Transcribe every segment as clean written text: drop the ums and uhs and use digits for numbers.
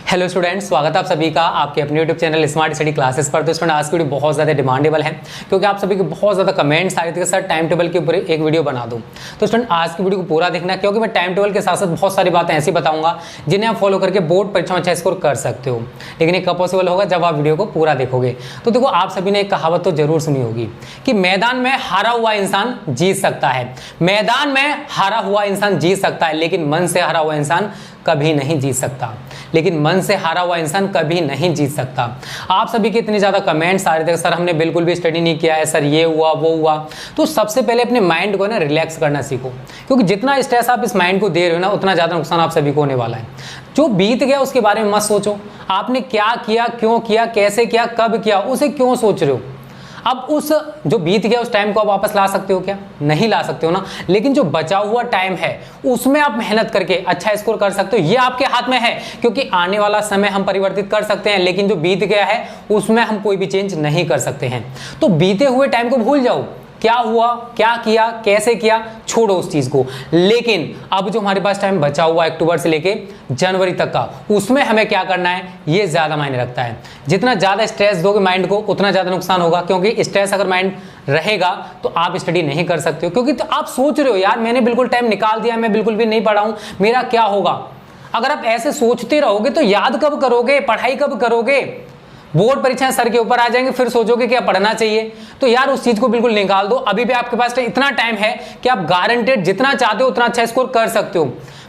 Hello students, स्वागत है आप सभी का आपके अपने YouTube channel smart study classes पर। तो स्टूडेंट आज की वीडियो बहुत ज़्यादा डिमांडेबल है क्योंकि आप सभी के बहुत ज़्यादा कमेंट्स आए थे कि सर टाइम टेबल के ऊपर एक वीडियो बना दूं। तो स्टूडेंट आज की वीडियो को पूरा देखना क्योंकि मैं टाइम टेबल के साथ साथ बहुत सारी बातें ऐसी बताऊंगा जिन्हें आप फॉलो करके बोर्ड परीक्षा में अच्छा स्कोर कर सकते हो। लेकिन ये कब पॉसिबल होगा? जब आप वीडियो को पूरा देखोगे। तो देखो, आप सभी ने एक कहावत तो जरूर सुनी होगी कि मैदान में हारा हुआ इंसान जीत सकता है। मैदान में हारा हुआ इंसान जीत सकता है, लेकिन मन से हारा हुआ इंसान कभी नहीं जीत सकता। लेकिन मन से हारा हुआ इंसान कभी नहीं जीत सकता। आप सभी के इतने ज़्यादा कमेंट्स आ रहे थे, सर हमने बिल्कुल भी स्टडी नहीं किया है, सर ये हुआ वो हुआ। तो सबसे पहले अपने माइंड को ना रिलैक्स करना सीखो, क्योंकि जितना स्ट्रेस आप इस माइंड को दे रहे हो ना, उतना ज़्यादा नुकसान आप सभी को होने वाला है। जो बीत गया उसके बारे में मत सोचो। आपने क्या किया, क्यों किया, कैसे किया, कब किया, उसे क्यों सोच रहे हो। अब उस जो बीत गया उस टाइम को आप वापस ला सकते हो क्या? नहीं ला सकते हो ना। लेकिन जो बचा हुआ टाइम है उसमें आप मेहनत करके अच्छा स्कोर कर सकते हो। ये आपके हाथ में है, क्योंकि आने वाला समय हम परिवर्तित कर सकते हैं, लेकिन जो बीत गया है उसमें हम कोई भी चेंज नहीं कर सकते हैं। तो बीते हुए टाइम को भूल जाओ, क्या हुआ, क्या किया, कैसे किया, छोड़ो उस चीज को। लेकिन अब जो हमारे पास टाइम बचा हुआ अक्टूबर से लेके जनवरी तक का, उसमें हमें क्या करना है ये ज्यादा मायने रखता है। जितना ज्यादा स्ट्रेस दोगे माइंड को उतना ज्यादा नुकसान होगा, क्योंकि स्ट्रेस अगर माइंड रहेगा तो आप स्टडी नहीं कर सकते हो। क्योंकि तो आप सोच रहे हो यार मैंने बिल्कुल टाइम निकाल दिया, मैं बिल्कुल भी नहीं पढ़ा हूं, मेरा क्या होगा। अगर आप ऐसे सोचते रहोगे तो याद कब करोगे, पढ़ाई कब करोगे? बोर्ड परीक्षाएं सर के ऊपर आ जाएंगे, फिर सोचोगे क्या पढ़ना चाहिए। तो यार उस चीज को बिल्कुल निकाल दो। अभी भी आपके पास इतना टाइम है कि आप गारंटेड जितना चाहते हो उतना अच्छा स्कोर कर सकते हो।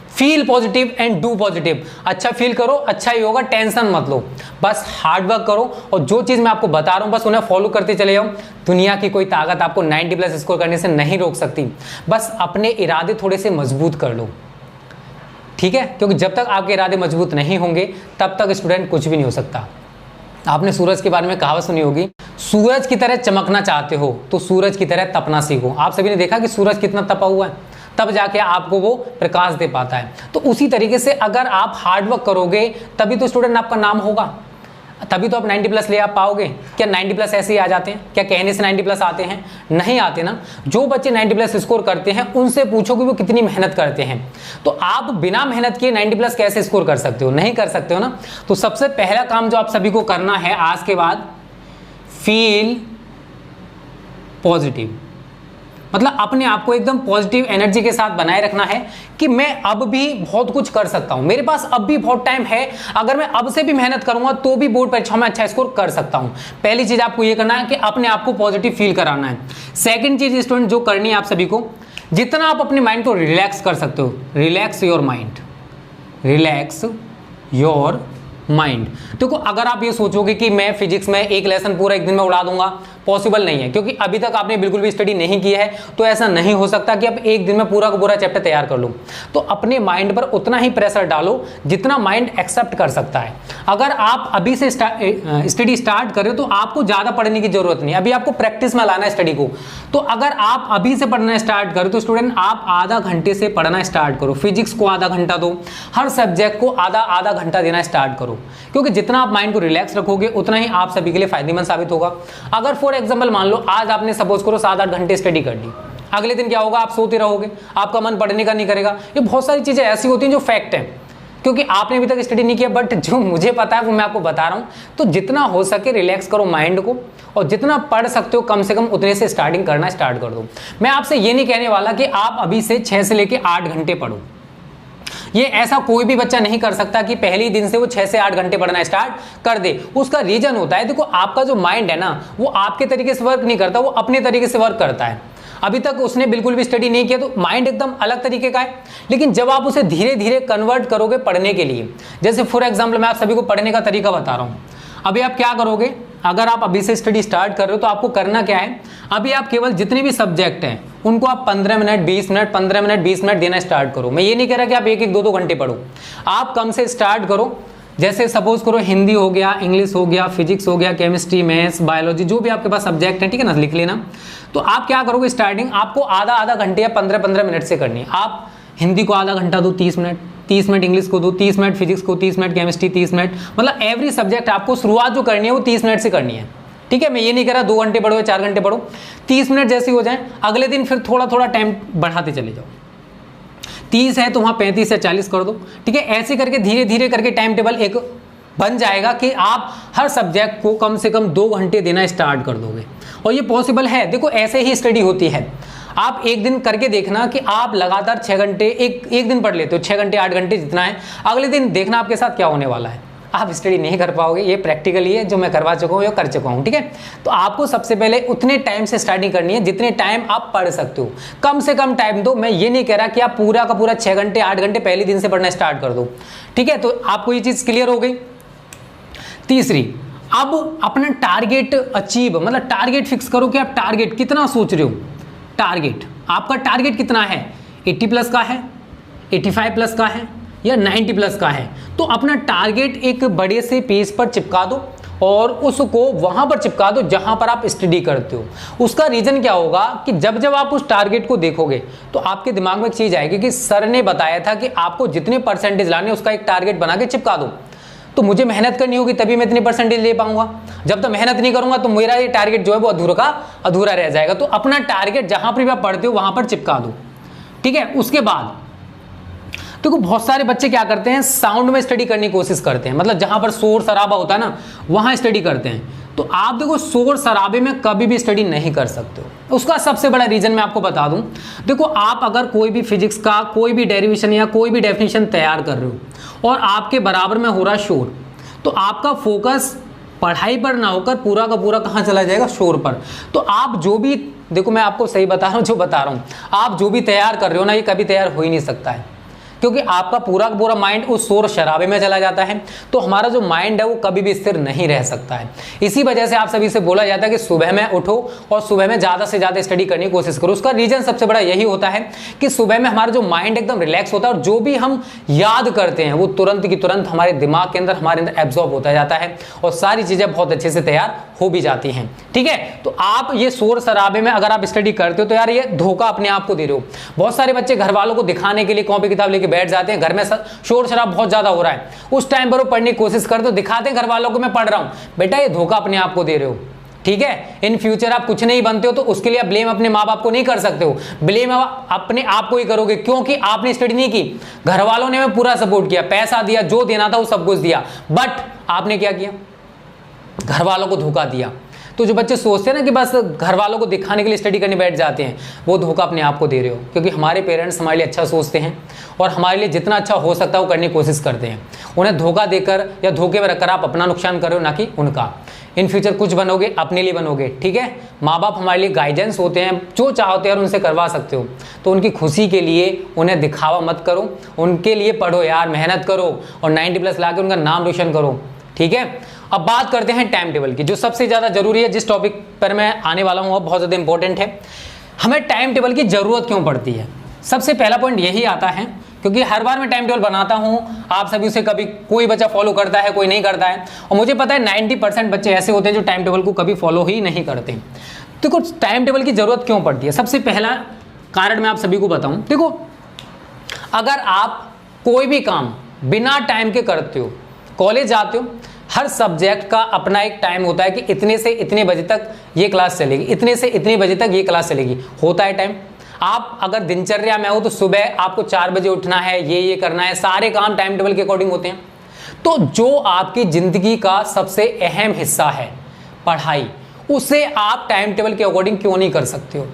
Feel positive and do positive. अच्छा फील करो, अच्छा ही होगा, टेंशन मत लो, बस हार्ड वर्क करो और जो चीज मैं आपको बता रहा हूं बस उन्हें फॉलो करते चले जाओ। दुनिया की कोई ताकत आपको 90+ स्कोर करने से नहीं रोक सकती। बस अपने इरादे थोड़े से मजबूत कर लो, ठीक है? क्योंकि जब तक आपके इरादे मजबूत नहीं होंगे तब तक स्टूडेंट कुछ भी नहीं हो सकता। आपने सूरज के बारे में कहावत सुनी होगी, सूरज की तरह चमकना चाहते हो तो सूरज की तरह तपना सीखो। आप सभी ने देखा कि सूरज कितना तपा हुआ है, तब जाके आपको वो प्रकाश दे पाता है। तो उसी तरीके से अगर आप हार्डवर्क करोगे तभी तो स्टूडेंट आपका नाम होगा, तभी तो आप 90+ ले आ पाओगे। क्या 90+ ऐसे ही आ जाते हैं? क्या कहने से 90+ आते हैं? नहीं आते ना। जो बच्चे 90+ स्कोर करते हैं उनसे पूछो कि वो कितनी मेहनत करते हैं। तो आप बिना मेहनत किए 90+ कैसे स्कोर कर सकते हो? नहीं कर सकते हो ना। तो सबसे पहला काम जो आप सभी को करना है आज के बाद, फील पॉजिटिव। मतलब अपने आप को एकदम पॉजिटिव एनर्जी के साथ बनाए रखना है कि मैं अब भी बहुत कुछ कर सकता हूं, मेरे पास अब भी बहुत टाइम है, अगर मैं अब से भी मेहनत करूंगा तो भी बोर्ड परीक्षा में अच्छा स्कोर कर सकता हूं। पहली चीज आपको ये करना है कि अपने आप को पॉजिटिव फील कराना है। सेकंड चीज स्टूडेंट जो करनी है आप सभी को, जितना आप अपने माइंड को रिलैक्स कर सकते हो, relax your mind, relax your mind. देखो, अगर आप ये सोचोगे कि मैं फिजिक्स में एक लेसन पूरा एक दिन में उड़ा दूंगा, पॉसिबल नहीं है, क्योंकि अभी तक आपने बिल्कुल भी स्टडी नहीं की है। तो ऐसा नहीं हो सकता कि आप एक दिन में पूरा का पूरा चैप्टर तैयार कर लो। तो अपने माइंड पर उतना ही प्रेशर डालो जितना माइंड एक्सेप्ट कर सकता है। अगर आप अभी से स्टडी स्टार्ट कर रहे हो तो आपको ज्यादा पढ़ने की जरूरत नहीं है, अभी आपको प्रैक्टिस में लाना है स्टडी को। तो अगर आप अभी से पढ़ना स्टार्ट करो तो स्टूडेंट आप आधा घंटे से पढ़ना स्टार्ट करो। फिजिक्स को आधा घंटा दो, हर सब्जेक्ट को आधा आधा घंटा देना स्टार्ट करो, क्योंकि जितना आप माइंड को रिलैक्स रखोगे उतना ही आप सभी के लिए फायदेमंद साबित होगा। अगर फॉर एग्जांपल मान लो आज आपने सपोज करो 7-8 घंटे स्टडी कर ली, अगले दिन क्या होगा? आप सोते रहोगे, आपका मन पढ़ने का नहीं करेगा। ये बहुत सारी चीजें ऐसी होती हैं जो फैक्ट है, क्योंकि आपने अभी तक स्टडी नहीं किया, बट जो मुझे पता है वो मैं आपको बता रहा हूं। तो जितना हो सके रिलैक्स करो माइंड को, और जितना पढ़ सकते हो कम से कम उतने से स्टार्टिंग करना स्टार्ट कर दो। मैं आपसे ये नहीं कहने वाला कि आप अभी से 6 से लेके 8 घंटे पढ़ो। ये ऐसा कोई भी बच्चा नहीं कर सकता कि पहले दिन से वो 6 से 8 घंटे पढ़ना स्टार्ट कर दे। उसका रीजन होता है, देखो आपका जो माइंड है ना वो आपके तरीके से वर्क नहीं करता, वो अपने तरीके से वर्क करता है। अभी तक उसने बिल्कुल भी स्टडी नहीं किया तो माइंड एकदम अलग तरीके का है। लेकिन जब आप उसे धीरे धीरे कन्वर्ट करोगे पढ़ने के लिए, जैसे फॉर एग्जाम्पल मैं आप सभी को पढ़ने का तरीका बता रहा हूँ। अभी आप क्या करोगे? अगर आप अभी से स्टडी स्टार्ट कर रहे हो तो आपको करना क्या है, अभी आप केवल जितने भी सब्जेक्ट हैं उनको आप 15 मिनट 20 मिनट 15 मिनट 20 मिनट देना स्टार्ट करो। मैं ये नहीं कह रहा कि आप 1-1 2-2 घंटे पढ़ो, आप कम से स्टार्ट करो। जैसे सपोज करो हिंदी हो गया, इंग्लिश हो गया, फिजिक्स हो गया, केमिस्ट्री, मैथ्स, बायोलॉजी, जो भी आपके पास सब्जेक्ट है, ठीक है ना, लिख लेना। तो आप क्या करोगे, स्टार्टिंग आपको आधा आधा घंटे या 15-15 मिनट से करनी है। आप हिंदी को आधा घंटा दो, 30 मिनट, 30 मिनट इंग्लिश को दो, 30 मिनट फिजिक्स को, 30 मिनट केमिस्ट्री, 30 मिनट, मतलब एवरी सब्जेक्ट आपको शुरुआत जो करनी है वो 30 मिनट से करनी है। ठीक है, मैं ये नहीं कह रहा 2 घंटे पढ़ो या 4 घंटे पढ़ो, 30 मिनट जैसी हो जाए, अगले दिन फिर थोड़ा थोड़ा टाइम बढ़ाते चले जाओ। 30 है तो वहाँ 35 या 40 कर दो। ठीक है, ऐसे करके धीरे धीरे करके टाइम टेबल एक बन जाएगा कि आप हर सब्जेक्ट को कम से कम 2 घंटे देना स्टार्ट कर दोगे। और ये पॉसिबल है। देखो ऐसे ही स्टडी होती है। आप एक दिन करके देखना कि आप लगातार 6 घंटे एक दिन पढ़ लेते हो, 6 घंटे 8 घंटे जितना है, अगले दिन देखना आपके साथ क्या होने वाला है। आप स्टडी नहीं कर पाओगे। ये प्रैक्टिकली है, जो मैं करवा चुका हूँ या कर चुका हूँ, ठीक है। तो आपको सबसे पहले उतने टाइम से स्टार्टिंग करनी है जितने टाइम आप पढ़ सकते हो। कम से कम टाइम दो। मैं ये नहीं कह रहा कि आप पूरा का पूरा 6 घंटे 8 घंटे पहले दिन से पढ़ना स्टार्ट कर दो, ठीक है। तो आपको ये चीज़ क्लियर हो गई। तीसरी, अब अपना टारगेट अचीव, मतलब टारगेट फिक्स करो कि आप टारगेट कितना सोच रहे हो। टारगेट, आपका टारगेट कितना है? 80 प्लस का है, 85 प्लस का है या 90 प्लस का है? तो अपना टारगेट एक बड़े से पेज पर चिपका दो और उसको वहां पर चिपका दो जहां पर आप स्टडी करते हो। उसका रीजन क्या होगा कि जब जब आप उस टारगेट को देखोगे तो आपके दिमाग में एक चीज आएगी कि सर ने बताया था कि आपको जितने परसेंटेज लाने उसका एक टारगेट बना के चिपका दो। तो मुझे मेहनत करनी होगी तभी मैं इतनी परसेंटेज ले पाऊंगा। जब तक मेहनत नहीं करूंगा तो मेरा ये टारगेट जो है वो अधूरा का अधूरा रह जाएगा। तो अपना टारगेट जहां पर भी आप पढ़ते हो वहां पर चिपका दो, ठीक है। उसके बाद देखो बहुत सारे बच्चे क्या करते हैं, साउंड में स्टडी करने की कोशिश करते हैं, मतलब जहां पर शोर शराबा होता है ना वहां स्टडी करते हैं। तो आप देखो शोर शराबे में कभी भी स्टडी नहीं कर सकते हो। उसका सबसे बड़ा रीजन मैं आपको बता दूं। देखो आप अगर कोई भी फिजिक्स का कोई भी डेरिवेशन या कोई भी डेफिनेशन तैयार कर रहे हो और आपके बराबर में हो रहा शोर, तो आपका फोकस पढ़ाई पर ना होकर पूरा का पूरा कहाँ चला जाएगा? शोर पर। तो आप जो भी, देखो मैं आपको सही बता रहा हूँ जो बता रहा हूँ, आप जो भी तैयार कर रहे हो ना ये कभी तैयार हो ही नहीं सकता है, क्योंकि आपका पूरा का पूरा माइंड उस शोर शराबे में चला जाता है। तो हमारा जो माइंड है वो कभी भी स्थिर नहीं रह सकता है। इसी वजह से आप सभी से बोला जाता है कि सुबह में उठो और सुबह में ज़्यादा से ज़्यादा स्टडी करने की कोशिश करो। उसका रीजन सबसे बड़ा यही होता है कि सुबह में हमारा जो माइंड एकदम रिलैक्स होता है और जो भी हम याद करते हैं वो तुरंत की तुरंत हमारे दिमाग के अंदर, हमारे अंदर एब्जॉर्ब होता जाता है और सारी चीज़ें बहुत अच्छे से तैयार हो भी जाती हैं, ठीक है। तो आप ये शोर शराबे में अगर आप स्टडी करते हो तो यार ये धोखा अपने आप को दे रहे हो। बहुत सारे बच्चे घर वालों को दिखाने के लिए कॉपी किताब लेके बैठ जाते हैं, घर में शोर शराब बहुत ज्यादा हो रहा है, उस टाइम पर वो पढ़ने की कोशिश करते हो, दिखाते हैं घर वालों को मैं पढ़ रहा हूं। बेटा ये धोखा अपने आप को दे रहे हो, ठीक है। इन फ्यूचर आप कुछ नहीं बनते हो तो उसके लिए आप ब्लेम अपने माँ बाप को नहीं कर सकते हो, ब्लेम आप अपने आप को ही करोगे, क्योंकि आपने स्टडी नहीं की। घर वालों ने पूरा सपोर्ट किया, पैसा दिया, जो देना था वो सब कुछ दिया, बट आपने क्या किया? घर वालों को धोखा दिया। तो जो बच्चे सोचते हैं ना कि बस घर वालों को दिखाने के लिए स्टडी करने बैठ जाते हैं, वो धोखा अपने आप को दे रहे हो, क्योंकि हमारे पेरेंट्स हमारे लिए अच्छा सोचते हैं और हमारे लिए जितना अच्छा हो सकता है वो करने की कोशिश करते हैं। उन्हें धोखा देकर या धोखे में रखकर आप अपना नुकसान कर रहे हो, ना कि उनका। इन फ्यूचर कुछ बनोगे अपने लिए बनोगे, ठीक है। माँ बाप हमारे लिए गाइडेंस होते हैं, जो चाहते हैं और उनसे करवा सकते हो। तो उनकी खुशी के लिए उन्हें दिखावा मत करो, उनके लिए पढ़ो यार, मेहनत करो और 90 प्लस ला के उनका नाम रोशन करो, ठीक है। अब बात करते हैं टाइम टेबल की, जो सबसे ज़्यादा जरूरी है, जिस टॉपिक पर मैं आने वाला हूँ वो बहुत ज़्यादा इंपॉर्टेंट है। हमें टाइम टेबल की ज़रूरत क्यों पड़ती है? सबसे पहला पॉइंट यही आता है क्योंकि हर बार मैं टाइम टेबल बनाता हूँ, आप सभी उसे कभी कोई बच्चा फॉलो करता है, कोई नहीं करता है, और मुझे पता है 90% बच्चे ऐसे होते हैं जो टाइम टेबल को कभी फॉलो ही नहीं करते। देखो टाइम टेबल की ज़रूरत क्यों पड़ती है? सबसे पहला कारण मैं आप सभी को बताऊँ। देखो अगर आप कोई भी काम बिना टाइम के करते हो, कॉलेज जाते हो, हर सब्जेक्ट का अपना एक टाइम होता है कि इतने से इतने बजे तक ये क्लास चलेगी, इतने से इतने बजे तक ये क्लास चलेगी, होता है टाइम। आप अगर दिनचर्या में हो तो सुबह आपको 4 बजे उठना है, ये करना है, सारे काम टाइम टेबल के अकॉर्डिंग होते हैं। तो जो आपकी जिंदगी का सबसे अहम हिस्सा है पढ़ाई, उसे आप टाइम टेबल के अकॉर्डिंग क्यों नहीं कर सकते हो?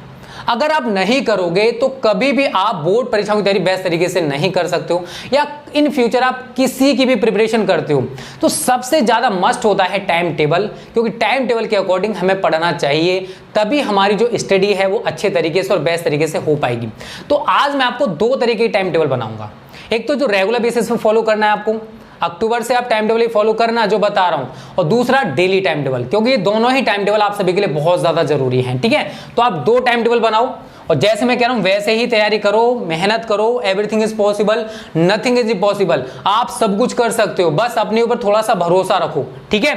अगर आप नहीं करोगे तो कभी भी आप बोर्ड परीक्षाओं की तैयारी बेस्ट तरीके से नहीं कर सकते हो, या इन फ्यूचर आप किसी की भी प्रिपरेशन करते हो तो सबसे ज़्यादा मस्ट होता है टाइम टेबल, क्योंकि टाइम टेबल के अकॉर्डिंग हमें पढ़ना चाहिए, तभी हमारी जो स्टडी है वो अच्छे तरीके से और बेस्ट तरीके से हो पाएगी। तो आज मैं आपको 2 तरीके की टाइम टेबल बनाऊंगा। एक तो जो रेगुलर बेसिस पे फॉलो करना है आपको, अक्टूबर से आप टाइम टेबल ही फॉलो करना जो बता रहा हूं, और दूसरा डेली टाइम टेबल, क्योंकि ये दोनों ही टाइम टेबल आप सभी के लिए बहुत ज्यादा जरूरी हैं, ठीक है। तो आप 2 टाइम टेबल बनाओ और जैसे मैं कह रहा हूं वैसे ही तैयारी करो, मेहनत करो। Everything is possible, nothing is impossible. आप सब कुछ कर सकते हो, बस अपने ऊपर थोड़ा सा भरोसा रखो, ठीक है।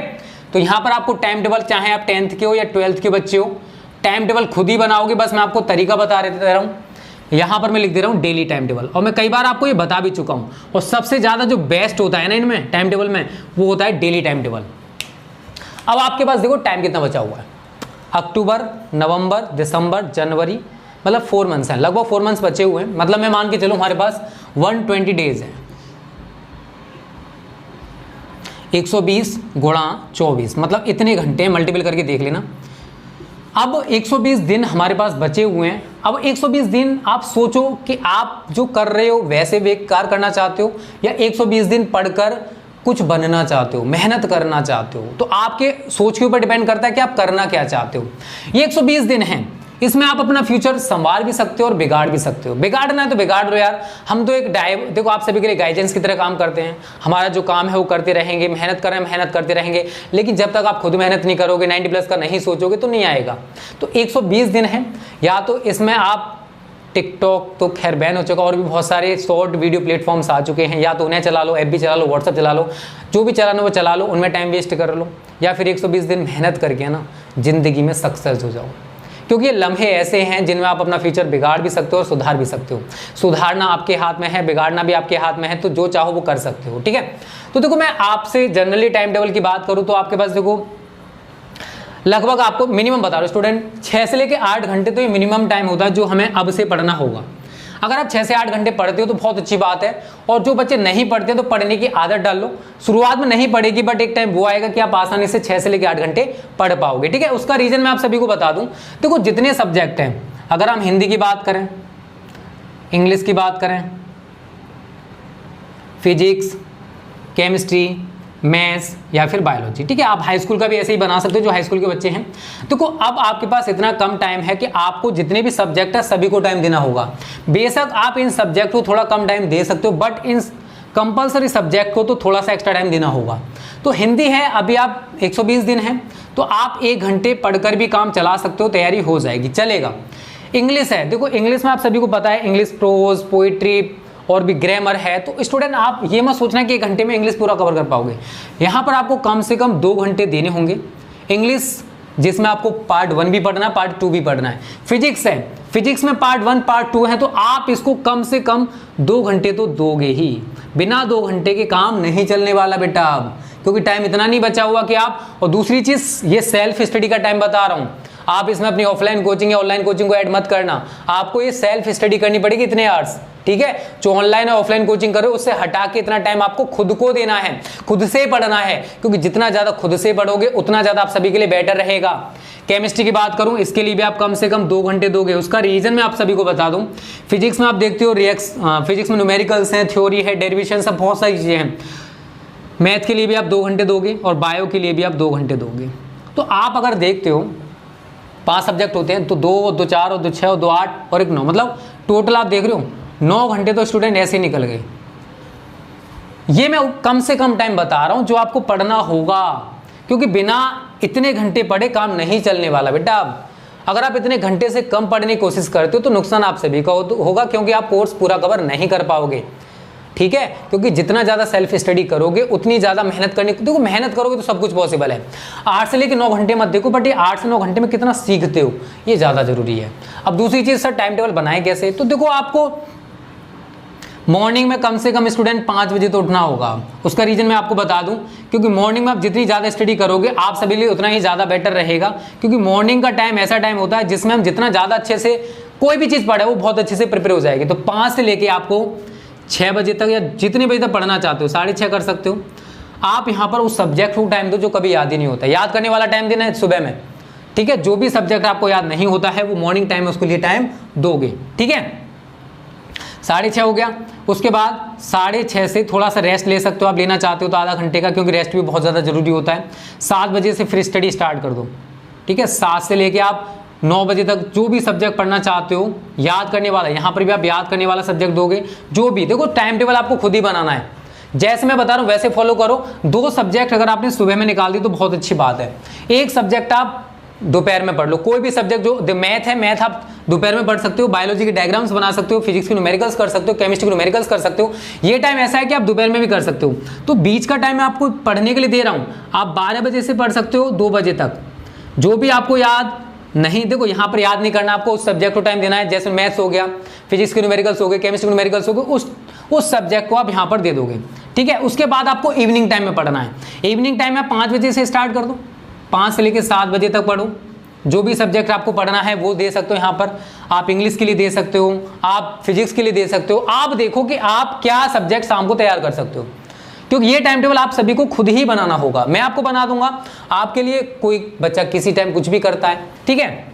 तो यहां पर आपको टाइम टेबल, चाहे आप 10th के हो या 12th के बच्चे हो, टाइम टेबल खुद ही बनाओगे। बस मैं आपको तरीका बता रहा हूं, यहां पर मैं लिख दे रहा हूं डेली टाइम टेबल, और मैं कई बार आपको ये बता भी चुका हूं। और सबसे ज्यादा जो बेस्ट होता है ना इनमें टाइम टेबल में, वो होता है डेली टाइम टेबल। अब आपके पास देखो टाइम कितना बचा हुआ है, अक्टूबर, नवंबर, दिसंबर, जनवरी, मतलब 4 मंथ्स हैं, लगभग 4 मंथ्स बचे हुए हैं। मतलब मैं मान के चलूं हमारे पास 120 डेज हैं। 120 गुणा 24 मतलब इतने घंटे, मल्टीपल करके देख लेना। अब 120 दिन हमारे पास बचे हुए हैं। अब 120 दिन आप सोचो कि आप जो कर रहे हो वैसे बेकार करना चाहते हो या 120 दिन पढ़कर कुछ बनना चाहते हो, मेहनत करना चाहते हो। तो आपके सोच के ऊपर डिपेंड करता है कि आप करना क्या चाहते हो। ये 120 दिन हैं, इसमें आप अपना फ्यूचर संवार भी सकते हो और बिगाड़ भी सकते हो। बिगाड़ना है तो बिगाड़ लो यार, हम तो एक देखो आप सभी के लिए गाइडेंस की तरह काम करते हैं। हमारा जो काम है वो करते रहेंगे, मेहनत कर रहे हैं मेहनत करते रहेंगे, लेकिन जब तक आप खुद मेहनत नहीं करोगे, 90+ का नहीं सोचोगे तो नहीं आएगा। तो 120 दिन है, या तो इसमें आप टिकटॉक तो खैर बैन हो चुका, और भी बहुत सारे शॉर्ट वीडियो प्लेटफॉर्म्स आ चुके हैं, या तो उन्हें चला लो, FB चला लो, व्हाट्सअप चला लो, जो भी चलाना वो चला लो, उनमें टाइम वेस्ट कर लो, या फिर 120 दिन मेहनत करके ना जिंदगी में सक्सेस हो जाओ। क्योंकि ये लम्हे ऐसे हैं जिनमें आप अपना फ्यूचर बिगाड़ भी सकते हो और सुधार भी सकते हो। सुधारना आपके हाथ में है, बिगाड़ना भी आपके हाथ में है, तो जो चाहो वो कर सकते हो। ठीक है, तो देखो मैं आपसे जनरली टाइम टेबल की बात करूँ तो आपके पास देखो लगभग आपको मिनिमम बता रहा हूँ स्टूडेंट, 6 से लेकर 8 घंटे तो ये मिनिमम टाइम होता है जो हमें अब से पढ़ना होगा। अगर आप 6 से 8 घंटे पढ़ते हो तो बहुत अच्छी बात है, और जो बच्चे नहीं पढ़ते तो पढ़ने की आदत डाल लो। शुरुआत में नहीं पढ़ेगी, बट एक टाइम वो आएगा कि आप आसानी से 6 से लेकर 8 घंटे पढ़ पाओगे। ठीक है, उसका रीजन मैं आप सभी को बता दूं। देखो जितने सब्जेक्ट हैं, अगर हम हिंदी की बात करें, इंग्लिश की बात करें, फिजिक्स, केमिस्ट्री, मैथ्स या फिर बायोलॉजी, ठीक है, आप हाई स्कूल का भी ऐसे ही बना सकते हो जो हाई स्कूल के बच्चे हैं। देखो अब आपके पास इतना कम टाइम है कि आपको जितने भी सब्जेक्ट है सभी को टाइम देना होगा। बेशक आप इन सब्जेक्ट को थोड़ा कम टाइम दे सकते हो, बट इन कंपलसरी सब्जेक्ट को तो थोड़ा सा एक्स्ट्रा टाइम देना होगा। तो हिंदी है, अभी आप 120 दिन है तो आप 1 घंटे पढ़कर भी काम चला सकते हो, तैयारी हो जाएगी, चलेगा। इंग्लिश है, देखो इंग्लिश में आप सभी को पता है इंग्लिश प्रोज, पोइट्री और भी ग्रामर है। तो स्टूडेंट आप ये मत सोचना कि 1 घंटे में इंग्लिश पूरा कवर कर पाओगे। यहाँ पर आपको कम से कम 2 घंटे देने होंगे इंग्लिश, जिसमें आपको पार्ट 1 भी पढ़ना है, पार्ट 2 भी पढ़ना है। फिजिक्स है, फिजिक्स में पार्ट 1 पार्ट 2 है, तो आप इसको कम से कम 2 घंटे तो दोगे ही। बिना 2 घंटे के काम नहीं चलने वाला बेटा अब, क्योंकि टाइम इतना नहीं बचा हुआ कि आप, और दूसरी चीज ये सेल्फ स्टडी का टाइम बता रहा हूँ, आप इसमें अपनी ऑफलाइन कोचिंग या ऑनलाइन कोचिंग को ऐड मत करना। आपको ये सेल्फ स्टडी करनी पड़ेगी इतने आवर्स, ठीक है। जो ऑनलाइन और ऑफलाइन कोचिंग करो उससे हटा के इतना टाइम आपको खुद को देना है, खुद से पढ़ना है, क्योंकि जितना ज्यादा खुद से पढ़ोगे उतना ज्यादा आप सभी के लिए बेटर रहेगा। केमिस्ट्री की बात करूं, इसके लिए भी आप कम से कम 2 घंटे दोगे। उसका रीजन मैं आप सभी को बता दूं। फिजिक्स में आप देखते हो फिजिक्स में न्यूमेरिकल्स हैं, थ्योरी है, डेरिवेशन, सब बहुत सारी चीजें हैं। मैथ के लिए भी आप 2 घंटे दोगे और बायो के लिए भी आप 2 घंटे दोगे। तो आप अगर देखते हो 5 सब्जेक्ट होते हैं, तो 2, 2, 4, 2, 6, 2, 8 और 1, 9, मतलब टोटल आप देख रहे हो 9 घंटे तो स्टूडेंट ऐसे ही निकल गए। ये मैं कम से कम टाइम बता रहा हूं जो आपको पढ़ना होगा, क्योंकि बिना इतने घंटे पढ़े काम नहीं चलने वाला बेटा। अब अगर आप इतने घंटे से कम पढ़ने की कोशिश करते हो तो नुकसान आप सभी का होगा, क्योंकि आप कोर्स पूरा कवर नहीं कर पाओगे, ठीक है। क्योंकि जितना ज़्यादा सेल्फ स्टडी करोगे उतनी ज़्यादा मेहनत करनी, देखो मेहनत करोगे तो सब कुछ पॉसिबल है। 8 से लेकर 9 घंटे मत देखो, बट ये 8 से 9 घंटे में कितना सीखते हो ये ज़्यादा जरूरी है। अब दूसरी चीज़ सर टाइम टेबल बनाए कैसे, तो देखो आपको मॉर्निंग में कम से कम स्टूडेंट 5 बजे तो उठना होगा। उसका रीजन मैं आपको बता दूं, क्योंकि मॉर्निंग में आप जितनी ज़्यादा स्टडी करोगे आप सभी लिए उतना ही ज़्यादा बेटर रहेगा। क्योंकि मॉर्निंग का टाइम ऐसा टाइम होता है जिसमें हम जितना ज़्यादा अच्छे से कोई भी चीज़ पढ़े वो बहुत अच्छे से प्रिपेयर हो जाएगी। तो 5 से लेके आपको 6 बजे तक या जितने बजे तक पढ़ना चाहते हो 6:30 कर सकते हो। आप यहाँ पर उस सब्जेक्ट को टाइम दो जो कभी याद ही नहीं होता। याद करने वाला टाइम देना है सुबह में, ठीक है। जो भी सब्जेक्ट आपको याद नहीं होता है वो मॉर्निंग टाइम में उसके लिए टाइम दोगे, ठीक है। 6:30 हो गया। उसके बाद 6:30 से थोड़ा सा रेस्ट ले सकते हो, आप लेना चाहते हो तो आधा घंटे का, क्योंकि रेस्ट भी बहुत ज़्यादा जरूरी होता है। 7 बजे से फिर स्टडी स्टार्ट कर दो, ठीक है। 7 से लेके आप 9 बजे तक जो भी सब्जेक्ट पढ़ना चाहते हो, याद करने वाला, यहाँ पर भी आप याद करने वाला सब्जेक्ट दोगे। जो भी देखो टाइम टेबल आपको खुद ही बनाना है, जैसे मैं बता रहा हूँ वैसे फॉलो करो। 2 सब्जेक्ट अगर आपने सुबह में निकाल दी तो बहुत अच्छी बात है। 1 सब्जेक्ट आप दोपहर में पढ़ लो, कोई भी सब्जेक्ट, जो मैथ है मैथ आप दोपहर में पढ़ सकते हो, बायोलॉजी के डायग्राम्स बना सकते हो, फिजिक्स के न्यूमेरिकल्स कर सकते हो, केमिस्ट्री के न्यूमेरिकल्स कर सकते हो। ये टाइम ऐसा है कि आप दोपहर में भी कर सकते हो। तो बीच का टाइम मैं आपको पढ़ने के लिए दे रहा हूँ। आप 12 बजे से पढ़ सकते हो 2 बजे तक। जो भी आपको याद नहीं, देखो यहाँ पर याद नहीं करना, आपको उस सब्जेक्ट को टाइम देना है। जैसे मैथ्स हो गया, फिजिक्स के न्यूमेरिकल्स हो गए, केमिस्ट्री के न्यूमेरिकल्स हो गए, उस सब्जेक्ट को आप यहाँ पर दे दोगे, ठीक है। उसके बाद आपको इवनिंग टाइम में पढ़ना है। इवनिंग टाइम में 5 बजे से स्टार्ट कर दो, 5 से लेकर 7 बजे तक पढ़ो। जो भी सब्जेक्ट आपको पढ़ना है वो दे सकते हो। यहाँ पर आप इंग्लिश के लिए दे सकते हो, आप फिजिक्स के लिए दे सकते हो। आप देखो कि आप क्या सब्जेक्ट शाम को तैयार कर सकते हो, क्योंकि ये टाइम टेबल आप सभी को खुद ही बनाना होगा, मैं आपको बना दूंगा, आपके लिए कोई बच्चा किसी टाइम कुछ भी करता है, ठीक है।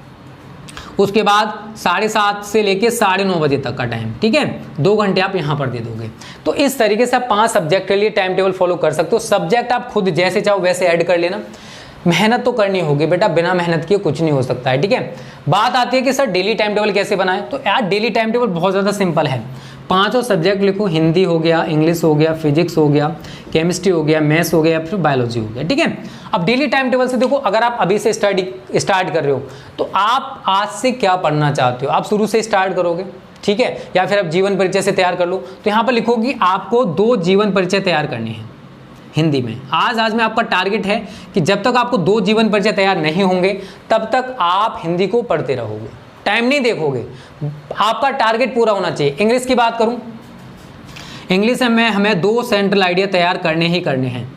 उसके बाद 7:30 से लेके 9:30 बजे तक का टाइम, ठीक है, 2 घंटे आप यहाँ पर दे दोगे। तो इस तरीके से आप 5 सब्जेक्ट के लिए टाइम टेबल फॉलो कर सकते हो। सब्जेक्ट आप खुद जैसे चाहो वैसे ऐड कर लेना, मेहनत तो करनी होगी बेटा, बिना मेहनत किए कुछ नहीं हो सकता है, ठीक है। बात आती है कि सर डेली टाइम टेबल कैसे बनाएं, तो यार डेली टाइम टेबल बहुत ज़्यादा सिंपल है। 5 सब्जेक्ट लिखो, हिंदी हो गया, इंग्लिश हो गया, फिजिक्स हो गया, केमिस्ट्री हो गया, मैथ्स हो गया, फिर बायोलॉजी हो गया, ठीक है। अब डेली टाइम टेबल से देखो, अगर आप अभी से स्टडी स्टार्ट कर रहे हो तो आप आज से क्या पढ़ना चाहते हो, आप शुरू से स्टार्ट करोगे, ठीक है, या फिर आप जीवन परिचय से तैयार कर लो। तो यहाँ पर लिखो कि आपको 2 जीवन परिचय तैयार करने हैं हिंदी में। आज में आपका टारगेट है कि जब तक आपको 2 जीवन परिचय तैयार नहीं होंगे तब तक आप हिंदी को पढ़ते रहोगे, टाइम नहीं देखोगे, आपका टारगेट पूरा होना चाहिए। इंग्लिश की बात करूं, इंग्लिश में हमें 2 सेंट्रल आइडिया तैयार करने ही करने हैं।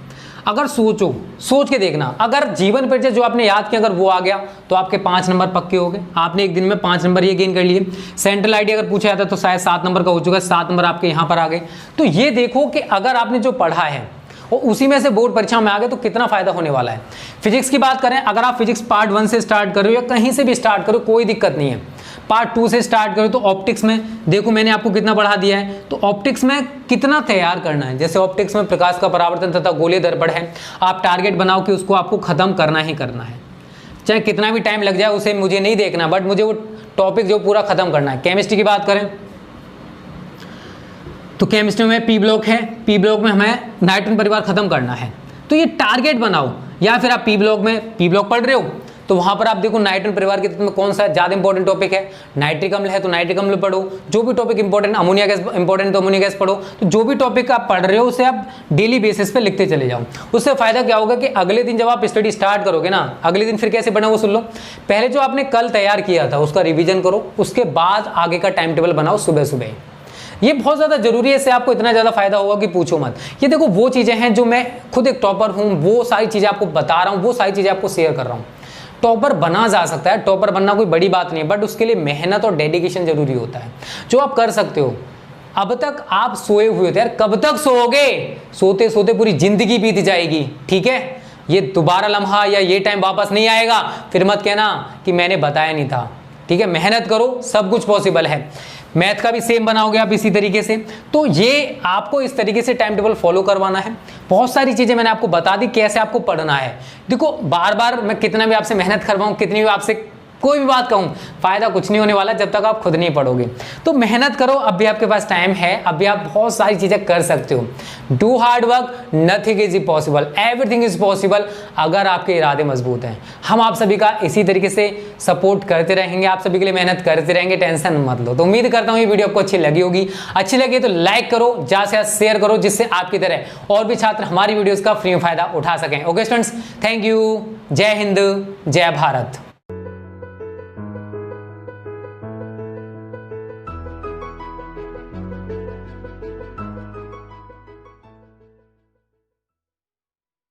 अगर सोच के देखना, अगर जीवन परिचय जो आपने याद किया अगर वो आ गया तो आपके 5 नंबर पक्के हो गए, आपने एक दिन में 5 नंबर ये गेन कर लिए। सेंट्रल आइडिया अगर पूछा जाता तो शायद 7 नंबर का हो चुका है, 7 नंबर आपके यहाँ पर आ गए। तो ये देखो कि अगर आपने जो पढ़ा है और उसी में से बोर्ड परीक्षा में आ गए तो कितना फायदा होने वाला है। फिजिक्स की बात करें, अगर आप फिजिक्स पार्ट 1 से स्टार्ट कर रहे हो या कहीं से भी स्टार्ट करो कोई दिक्कत नहीं है, पार्ट 2 से स्टार्ट करो तो ऑप्टिक्स में देखो मैंने आपको कितना पढ़ा दिया है, तो ऑप्टिक्स में कितना तैयार करना है। जैसे ऑप्टिक्स में प्रकाश का परावर्तन तथा गोलीय दर्पण है, आप टारगेट बनाओ कि उसको आपको खत्म करना ही करना है, चाहे कितना भी टाइम लग जाए उसे मुझे नहीं देखना, बट मुझे वो टॉपिक जो पूरा खत्म करना है। केमिस्ट्री की बात करें तो केमिस्ट्री में पी ब्लॉक है, पी ब्लॉक में हमें नाइट्रोजन परिवार खत्म करना है, तो ये टारगेट बनाओ। या फिर आप पी ब्लॉक पढ़ रहे हो तो वहां पर आप देखो नाइट्रोजन परिवार के तत्व में कौन सा ज्यादा इंपॉर्टेंट टॉपिक है, नाइट्रिक अम्ल है तो नाइट्रिक अम्ल पढ़ो, जो भी topic important, ammonia gas important तो अमोनिया गैस पढ़ो। तो जो भी टॉपिक आप पढ़ रहे हो उसे आप डेली बेसिस पे लिखते चले जाओ। उससे फायदा क्या होगा कि अगले दिन जब आप स्टडी स्टार्ट करोगे ना, अगले दिन फिर कैसे बना वो सुन लो। पहले जो आपने कल तैयार किया था उसका रिविजन करो, उसके बाद आगे का टाइम टेबल बनाओ सुबह सुबह। ये बहुत ज़्यादा जरूरी है, इससे आपको इतना ज़्यादा फायदा होगा कि पूछो मत। ये देखो वो चीज़ें हैं जो मैं खुद एक टॉपर हूँ, वो सारी चीज़ें आपको बता रहा हूँ, वो सारी चीज़ें आपको शेयर कर रहा हूँ। टॉपर बना जा सकता है, टॉपर बनना कोई बड़ी बात नहीं है, बट उसके लिए मेहनत और डेडिकेशन जरूरी होता है जो आप कर सकते हो। अब तक आप सोए हुए थे यार, कब तक सोओगे, सोते सोते पूरी जिंदगी बीत जाएगी, ठीक है। ये दोबारा लम्हा या ये टाइम वापस नहीं आएगा, फिर मत कहना कि मैंने बताया नहीं था, ठीक है। मेहनत करो, सब कुछ पॉसिबल है। मैथ का भी सेम बनाओगे आप इसी तरीके से। तो ये आपको इस तरीके से टाइम टेबल फॉलो करवाना है। बहुत सारी चीजें मैंने आपको बता दी कैसे आपको पढ़ना है। देखो बार बार मैं कितना भी आपसे मेहनत करवाऊं, कितनी भी आपसे कोई भी बात कहूं, फायदा कुछ नहीं होने वाला जब तक आप खुद नहीं पढ़ोगे। तो मेहनत करो, अब भी आपके पास टाइम है, अब भी आप बहुत सारी चीजें कर सकते हो। Do hard work, nothing is possible, everything is possible अगर आपके इरादे मजबूत हैं। हम आप सभी का इसी तरीके से सपोर्ट करते रहेंगे, आप सभी के लिए मेहनत करते रहेंगे, टेंशन मत लो। तो उम्मीद करता हूँ ये वीडियो आपको अच्छी लगी होगी। अच्छी लगी तो लाइक करो, ज्यादा से ज्यादा शेयर करो, जिससे आपकी तरह और भी छात्र हमारी वीडियोस का फ्री में फायदा उठा सकें। ओके स्टूडेंट्स, थैंक यू, जय हिंद, जय भारत।